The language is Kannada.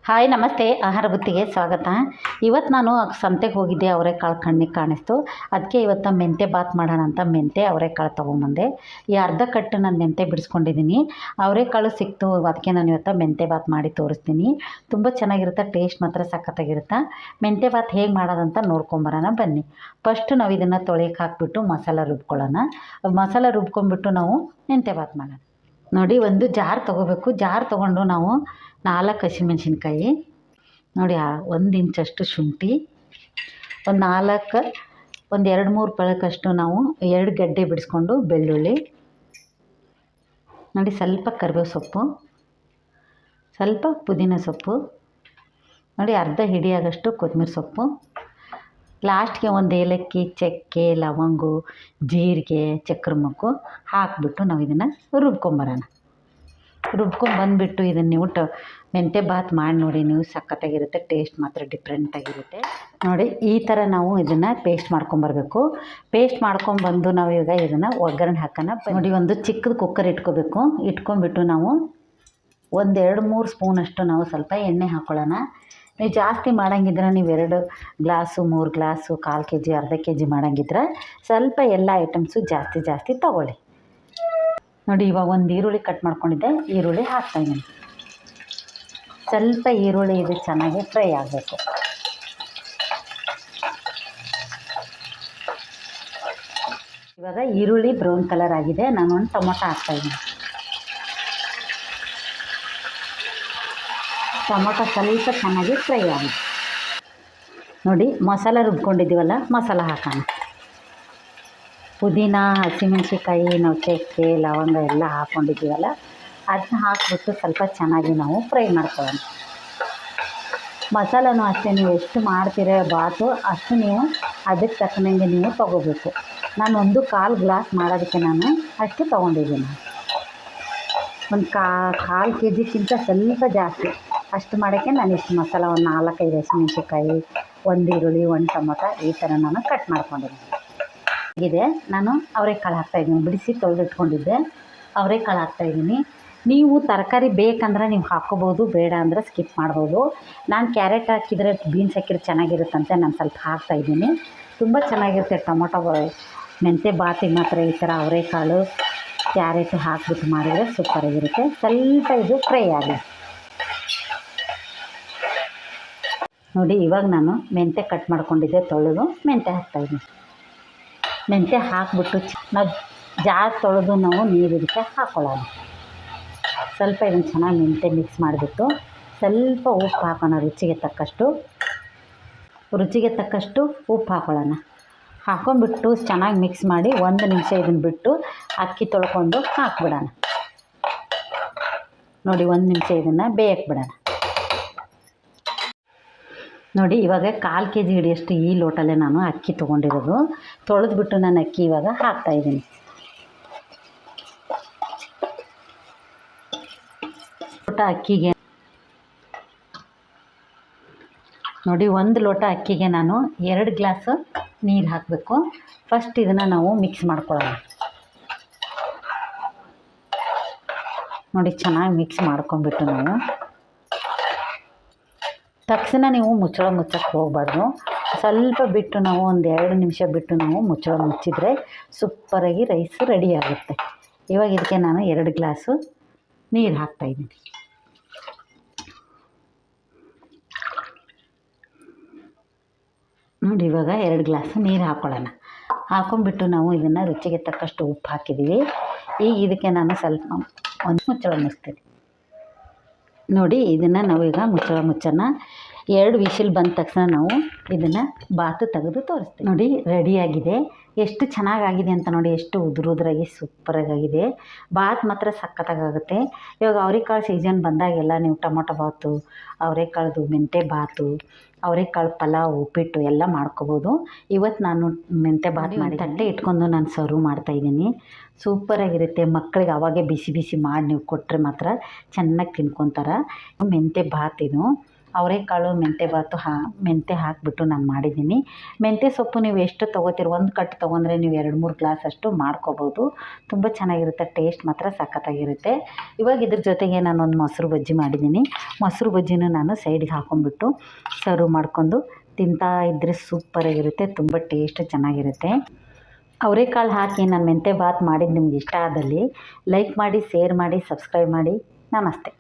ಹಾಯ್ ನಮಸ್ತೆ, ಆಹಾರ ಬುತ್ತಿಗೆ ಸ್ವಾಗತ. ಇವತ್ತು ನಾನು ಸಂತೆಗೆ ಹೋಗಿದ್ದೆ. ಅವರೆಕಾಳು ಕಣ್ಣಿಗೆ ಕಾಣಿಸ್ತು. ಅದಕ್ಕೆ ಇವತ್ತು ಮೆಂತ್ಯ ಬಾತ್ ಮಾಡೋಣ ಅಂತ ಮೆಂತ್ಯ ಅವರೆಕಾಳು ತೊಗೊಂಬಂದೆ. ಈ ಅರ್ಧ ಕಟ್ಟು ನಾನು ಮೆಂತ್ಯ ಬಿಡಿಸ್ಕೊಂಡಿದ್ದೀನಿ. ಅವರೆಕಾಳು ಸಿಕ್ತು, ಅದಕ್ಕೆ ನಾನು ಇವತ್ತು ಮೆಂತ್ಯ ಬಾತ್ ಮಾಡಿ ತೋರಿಸ್ತೀನಿ. ತುಂಬ ಚೆನ್ನಾಗಿರುತ್ತೆ, ಟೇಸ್ಟ್ ಮಾತ್ರ ಸಖತ್ತಾಗಿರುತ್ತೆ. ಮೆಂತ್ಯ ಬಾತ್ ಹೇಗೆ ಮಾಡೋದಂತ ನೋಡ್ಕೊಂಬರೋಣ ಬನ್ನಿ. ಫಸ್ಟು ನಾವು ಇದನ್ನು ತೊಳೆಯಕ್ಕೆ ಹಾಕ್ಬಿಟ್ಟು ಮಸಾಲ ರುಬ್ಕೊಳ್ಳೋಣ. ಮಸಾಲ ರುಬ್ಕೊಂಡ್ಬಿಟ್ಟು ನಾವು ಮೆಂತ್ಯ ಬಾತ್ ಮಾಡೋಣ. ನೋಡಿ, ಒಂದು ಜಾರ್ ತೊಗೋಬೇಕು. ಜಾರ್ ತೊಗೊಂಡು ನಾವು 4 ಹಸಿಮೆಣ್ಸಿನ್ಕಾಯಿ, ನೋಡಿ 1 ಇಂಚಷ್ಟು ಶುಂಠಿ, ಒಂದು 2-3 ಪಳಕಷ್ಟು ನಾವು 2 ಗಡ್ಡೆ ಬಿಡಿಸ್ಕೊಂಡು ಬೆಳ್ಳುಳ್ಳಿ, ನೋಡಿ ಸ್ವಲ್ಪ ಕರಿಬೇವು ಸೊಪ್ಪು, ಸ್ವಲ್ಪ ಪುದೀನ ಸೊಪ್ಪು, ನೋಡಿ ಅರ್ಧ ಹಿಡಿಯಾಗಷ್ಟು ಕೊತ್ತಂಬರಿ ಸೊಪ್ಪು, ಲಾಸ್ಟ್ಗೆ ಒಂದು ಏಲಕ್ಕಿ, ಚಕ್ಕೆ, ಲವಂಗು, ಜೀರಿಗೆ, ಚಕ್ರ ಮೊಗ್ಗು ಹಾಕಿಬಿಟ್ಟು ನಾವು ಇದನ್ನು ರುಬ್ಕೊಂಬರೋಣ. ರುಬ್ಕೊಂಬಂದುಬಿಟ್ಟು ಇದನ್ನು ನೀವು ಮೆಂತ್ಯ ಬಾತ್ ಮಾಡಿ ನೋಡಿ, ನೀವು ಸಖತ್ತಾಗಿರುತ್ತೆ. ಟೇಸ್ಟ್ ಮಾತ್ರ ಡಿಫ್ರೆಂಟಾಗಿರುತ್ತೆ. ನೋಡಿ ಈ ಥರ ನಾವು ಇದನ್ನು ಪೇಸ್ಟ್ ಮಾಡ್ಕೊಂಬರ್ಬೇಕು. ಪೇಸ್ಟ್ ಮಾಡ್ಕೊಂಬಂದು ನಾವು ಈಗ ಇದನ್ನು ಒಗ್ಗರಣೆ ಹಾಕೋಣ. ನೋಡಿ, ಒಂದು ಚಿಕ್ಕದು ಕುಕ್ಕರ್ ಇಟ್ಕೋಬೇಕು. ಇಟ್ಕೊಂಡ್ಬಿಟ್ಟು ನಾವು 1-2-3 ಸ್ಪೂನಷ್ಟು ನಾವು ಸ್ವಲ್ಪ ಎಣ್ಣೆ ಹಾಕ್ಕೊಳ್ಳೋಣ. ನೀವು ಜಾಸ್ತಿ ಮಾಡೋಂಗಿದ್ರೆ ನೀವು 2 ಗ್ಲಾಸು, 3 ಗ್ಲಾಸು, 1/4 kg, ಅರ್ಧ kg ಮಾಡೋಂಗಿದ್ರೆ ಸ್ವಲ್ಪ ಎಲ್ಲ ಐಟಮ್ಸು ಜಾಸ್ತಿ ತೊಗೊಳ್ಳಿ. ನೋಡಿ, ಇವಾಗ ಒಂದು ಈರುಳ್ಳಿ ಕಟ್ ಮಾಡ್ಕೊಂಡಿದ್ದೆ, ಈರುಳ್ಳಿ ಹಾಕ್ತಾಯಿದ್ದೀನಿ. ಸ್ವಲ್ಪ ಈರುಳ್ಳಿ ಇದು ಚೆನ್ನಾಗಿ ಫ್ರೈ ಆಗಬೇಕು. ಇವಾಗ ಈರುಳ್ಳಿ ಬ್ರೌನ್ ಕಲರ್ ಆಗಿದೆ. ನಾನು ಒಂದು ಟೊಮೊಟೊ ಹಾಕ್ತಾಯಿದ್ದೀನಿ. ಟೊಮೊಟೊ ಸ್ವಲ್ಪ ಚೆನ್ನಾಗಿ ಫ್ರೈ ಆಗಿದೆ. ನೋಡಿ, ಮಸಾಲ ರುಬ್ಕೊಂಡಿದ್ದೀವಲ್ಲ, ಮಸಾಲ ಹಾಕೋಣ. ಪುದೀನ, ಹಸಿಮೆಣ್ಸಿಕಾಯಿ, ನಾವು ಚಕ್ಕೆ, ಲವಂಗ ಎಲ್ಲ ಹಾಕ್ಕೊಂಡಿದ್ದೀವಲ್ಲ, ಅದನ್ನ ಹಾಕ್ಬಿಟ್ಟು ಸ್ವಲ್ಪ ಚೆನ್ನಾಗಿ ನಾವು ಫ್ರೈ ಮಾಡ್ಕೊಳ್ಳೋಣ. ಮಸಾಲನೂ ಅಷ್ಟೇ, ನೀವು ಎಷ್ಟು ಮಾಡ್ತೀರ ಬಾತು ಅಷ್ಟು ನೀವು ಅದಕ್ಕೆ ತಕ್ಕನಂಗೆ ನೀವು ತೊಗೋಬೇಕು. ನಾನು 1/4 ಗ್ಲಾಸ್ ಮಾಡೋದಕ್ಕೆ ನಾನು ಅಷ್ಟು ತೊಗೊಂಡಿದ್ದೀನಿ. ಒಂದು 1/4 kgಕ್ಕಿಂತ ಸ್ವಲ್ಪ ಜಾಸ್ತಿ ಅಷ್ಟು ಮಾಡೋಕ್ಕೆ ನಾನು ಇಷ್ಟು ಮಸಾಲ, ಒಂದು 4-5 ಹಸಿಮೆಣ್ಸಿಕಾಯಿ, 1 ಈರುಳ್ಳಿ, 1 ಟೊಮೊಟೊ ಈ ಥರ ನಾನು ಕಟ್ ಮಾಡ್ಕೊಂಡಿದ್ದೀನಿ. ಇದೆ, ನಾನು ಅವರೆಕಾಳು ಹಾಕ್ತಾಯಿದ್ದೀನಿ. ಬಿಡಿಸಿ ತೊಳೆದಿಟ್ಕೊಂಡಿದ್ದೆ ಅವರೆಕಾಳು ಹಾಕ್ತಾಯಿದ್ದೀನಿ. ನೀವು ತರಕಾರಿ ಬೇಕಂದ್ರೆ ನೀವು ಹಾಕ್ಕೋಬೋದು, ಬೇಡ ಅಂದರೆ ಸ್ಕಿಪ್ ಮಾಡ್ಬೋದು. ನಾನು ಕ್ಯಾರೆಟ್ ಹಾಕಿದರೆ, ಬೀನ್ಸ್ ಹಾಕಿದ್ರೆ ಚೆನ್ನಾಗಿರುತ್ತಂತೆ ನಾನು ಸ್ವಲ್ಪ ಹಾಕ್ತಾಯಿದ್ದೀನಿ. ತುಂಬ ಚೆನ್ನಾಗಿರುತ್ತೆ. ಟೊಮೊಟೊ ಮೆಂತ್ಯ ಬಾತಿಗೆ ಮಾತ್ರ ಈ ಥರ ಅವರೆಕಾಳು, ಕ್ಯಾರೆಟ್ ಹಾಕಿಬಿಟ್ಟು ಮಾಡಿದರೆ ಸೂಪರಾಗಿರುತ್ತೆ. ಸ್ವಲ್ಪ ಇದು ಫ್ರೈ ಆಗಿ ನೋಡಿ. ಇವಾಗ ನಾನು ಮೆಂತ್ಯ ಕಟ್ ಮಾಡ್ಕೊಂಡಿದ್ದೆ, ತೊಳೆದು ಮೆಂತ್ಯ ಹಾಕ್ತಾಯಿದ್ದೀನಿ. ಮೆಂತ್ಯ ಹಾಕಿಬಿಟ್ಟು ನಾವು ಜಾರ್ ತೊಳೆದು ನಾವು ನೀರು ಇದಕ್ಕೆ ಹಾಕ್ಕೊಳ್ಳೋಣ. ಸ್ವಲ್ಪ ಇದನ್ನು ಚೆನ್ನಾಗಿ ಮೆಂತ್ಯ ಮಿಕ್ಸ್ ಮಾಡಿಬಿಟ್ಟು ಸ್ವಲ್ಪ ಉಪ್ಪು ಹಾಕೋಣ. ರುಚಿಗೆ ತಕ್ಕಷ್ಟು ಉಪ್ಪು ಹಾಕ್ಕೊಳ್ಳೋಣ. ಹಾಕ್ಕೊಂಡ್ಬಿಟ್ಟು ಚೆನ್ನಾಗಿ ಮಿಕ್ಸ್ ಮಾಡಿ 1 ನಿಮಿಷ ಇದನ್ನು ಬಿಟ್ಟು ಅಕ್ಕಿ ತೊಳ್ಕೊಂಡು ಹಾಕ್ಬಿಡೋಣ. ನೋಡಿ, 1 ನಿಮಿಷ ಇದನ್ನು ಬೇಯಕ್ಕೆ ಬಿಡೋಣ. ನೋಡಿ, ಇವಾಗ 1/4 kg ಹಿಡಿಯಷ್ಟು ಈ ಲೋಟಲ್ಲೇ ನಾನು ಅಕ್ಕಿ ತೊಗೊಂಡಿರೋದು. ತೊಳೆದ್ಬಿಟ್ಟು ನಾನು ಅಕ್ಕಿ ಇವಾಗ ಹಾಕ್ತಾಯಿದ್ದೀನಿ. ಲೋಟ ಅಕ್ಕಿಗೆ ನೋಡಿ, 1 ಲೋಟ ಅಕ್ಕಿಗೆ ನಾನು 2 ಗ್ಲಾಸ್ ನೀರು ಹಾಕಬೇಕು. ಫಸ್ಟ್ ಇದನ್ನು ನಾವು ಮಿಕ್ಸ್ ಮಾಡ್ಕೊಳ್ಳೋಣ. ನೋಡಿ, ಚೆನ್ನಾಗಿ ಮಿಕ್ಸ್ ಮಾಡ್ಕೊಂಬಿಟ್ಟು ನಾವು ತಕ್ಷಣ ನೀವು ಮುಚ್ಚಕ್ಕೆ ಹೋಗಬಾರ್ದು. ಸ್ವಲ್ಪ ಬಿಟ್ಟು ನಾವು 1-2 ನಿಮಿಷ ಬಿಟ್ಟು ನಾವು ಮುಚ್ಚಿದರೆ ಸೂಪರಾಗಿ ರೈಸ್ ರೆಡಿ ಆಗುತ್ತೆ. ಇವಾಗ ಇದಕ್ಕೆ ನಾನು 2 ಗ್ಲಾಸು ನೀರು ಹಾಕ್ತಾಯಿದ್ದೀನಿ. ನೋಡಿ, ಇವಾಗ 2 ಗ್ಲಾಸ್ ನೀರು ಹಾಕ್ಕೊಳ್ಳೋಣ. ಹಾಕ್ಕೊಂಡ್ಬಿಟ್ಟು ನಾವು ಇದನ್ನು ರುಚಿಗೆ ತಕ್ಕಷ್ಟು ಉಪ್ಪು ಹಾಕಿದ್ದೀವಿ. ಈಗ ಇದಕ್ಕೆ ನಾನು ಸ್ವಲ್ಪ ಒಂದು ಮುಚ್ಚಳ್ತೀನಿ. ನೋಡಿ, ಇದನ್ನು ನಾವು ಈಗ ಮುಚ್ಚೋಣ. 2 ವಿಶಿಲ್ ಬಂದ ತಕ್ಷಣ ನಾವು ಇದನ್ನು ಬಾತು ತೆಗೆದು ತೋರಿಸ್ತೀವಿ. ನೋಡಿ, ರೆಡಿಯಾಗಿದೆ. ಎಷ್ಟು ಚೆನ್ನಾಗಾಗಿದೆ ಅಂತ ನೋಡಿ, ಎಷ್ಟು ಉದುರಾಗಿ ಸೂಪರಾಗಿದೆ. ಬಾತ್ ಮಾತ್ರ ಸಖತ್ತಾಗುತ್ತೆ. ಇವಾಗ ಅವರೆಕಾಳು ಸೀಸನ್ ಬಂದಾಗೆಲ್ಲ ನೀವು ಟೊಮೊಟೊ ಬಾತು, ಅವರೆಕಾಳ್ದು ಮೆಂತ್ಯ ಬಾತು, ಅವರೆಕಾಳು ಪಲಾವ್, ಉಪ್ಪಿಟ್ಟು ಎಲ್ಲ ಮಾಡ್ಕೋಬೋದು. ಇವತ್ತು ನಾನು ಮೆಂತ್ಯ ಬಾತ್ ಮಾಡಿ ತಟ್ಟೆ ಇಟ್ಕೊಂಡು ನಾನು ಸರ್ವ್ ಮಾಡ್ತಾಯಿದ್ದೀನಿ. ಸೂಪರಾಗಿರುತ್ತೆ. ಮಕ್ಕಳಿಗೆ ಅವಾಗೆ ಬಿಸಿ ಮಾಡಿ ನೀವು ಕೊಟ್ಟರೆ ಮಾತ್ರ ಚೆನ್ನಾಗಿ ತಿನ್ಕೊತಾರೆ. ಮೆಂತ್ಯ ಬಾತ್ ಇದು ಅವರೆಕಾಳು ಮೆಂತ್ಯ ಬಾತು ಮೆಂತ್ಯ ಹಾಕಿಬಿಟ್ಟು ನಾನು ಮಾಡಿದ್ದೀನಿ. ಮೆಂತ್ಯ ಸೊಪ್ಪು ನೀವು ಎಷ್ಟು ತೊಗೋತೀರಿ, ಒಂದು ಕಟ್ಟು ತೊಗೊಂಡ್ರೆ ನೀವು 2-3 ಗ್ಲಾಸ್ ಅಷ್ಟು ಮಾಡ್ಕೋಬೋದು. ತುಂಬ ಚೆನ್ನಾಗಿರುತ್ತೆ, ಟೇಸ್ಟ್ ಮಾತ್ರ ಸಖತ್ತಾಗಿರುತ್ತೆ. ಇವಾಗ ಇದ್ರ ಜೊತೆಗೆ ನಾನೊಂದು ಮೊಸರು ಬಜ್ಜಿ ಮಾಡಿದ್ದೀನಿ. ಮೊಸರು ಬಜ್ಜಿನ ನಾನು ಸೈಡಿಗೆ ಹಾಕೊಂಡ್ಬಿಟ್ಟು ಸರ್ವ್ ಮಾಡ್ಕೊಂಡು ತಿಂತಾ ಇದ್ದರೆ ಸೂಪರಾಗಿರುತ್ತೆ, ತುಂಬ ಟೇಸ್ಟ್ ಚೆನ್ನಾಗಿರುತ್ತೆ. ಅವರೆಕಾಳು ಹಾಕಿ ನಾನು ಮೆಂತ್ಯ ಬಾತ್ ಮಾಡಿದ್ದು ನಿಮ್ಗೆ ಇಷ್ಟ ಆದಲ್ಲಿ ಲೈಕ್ ಮಾಡಿ, ಶೇರ್ ಮಾಡಿ, ಸಬ್ಸ್ಕ್ರೈಬ್ ಮಾಡಿ. ನಮಸ್ತೆ.